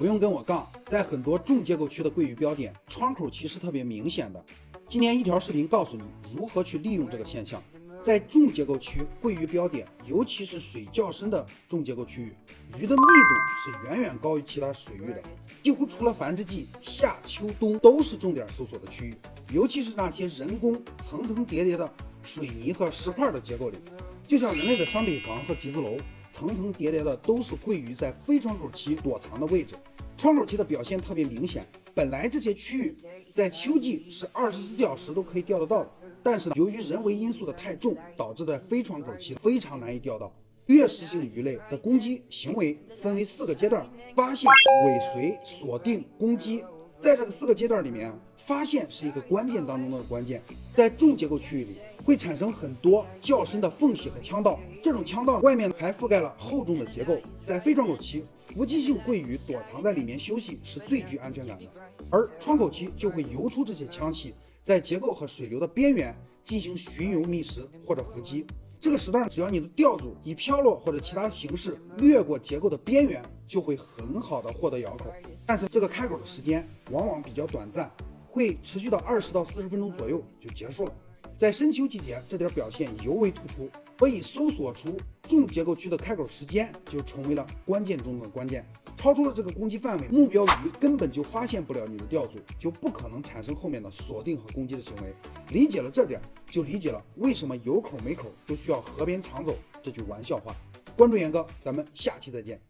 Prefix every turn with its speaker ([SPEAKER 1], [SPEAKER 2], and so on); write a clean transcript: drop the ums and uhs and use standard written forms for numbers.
[SPEAKER 1] 不用跟我杠，在很多重结构区的桂鱼标点，窗口期是特别明显的。今天一条视频告诉你如何去利用这个现象。在重结构区桂鱼标点，尤其是水较深的重结构区域，鱼的密度是远远高于其他水域的，几乎除了繁殖季，夏秋冬都是重点搜索的区域。尤其是那些人工层层叠叠的水泥和石块的结构里，就像人类的商品房和集字楼，层层叠叠的都是桂鱼在非窗口期躲藏的位置。窗口期的表现特别明显，本来这些区域在秋季是24小时都可以钓得到的，但是由于人为因素的太重，导致在非窗口期非常难以钓到。掠食性鱼类的攻击行为分为4个阶段：发现、尾随、锁定、攻击。在这个4个阶段里面，发现是一个关键当中的关键。在重结构区域里会产生很多较深的缝隙和腔道，这种腔道外面还覆盖了厚重的结构。在非窗口期，伏击性桂鱼躲藏在里面休息是最具安全感的，而窗口期就会游出这些腔隙，在结构和水流的边缘进行巡游觅食或者伏击。这个时段，只要你的钓组以飘落或者其他形式掠过结构的边缘，就会很好的获得咬口。但是这个开口的时间往往比较短暂，会持续到20到40分钟左右就结束了。在深秋季节，这点表现尤为突出，所以搜索出重结构区的开口时间就成为了关键中的关键。超出了这个攻击范围，目标鱼根本就发现不了你的钓组，就不可能产生后面的锁定和攻击的行为。理解了这点，就理解了为什么有口没口都需要河边常走这句玩笑话。关注严哥，咱们下期再见。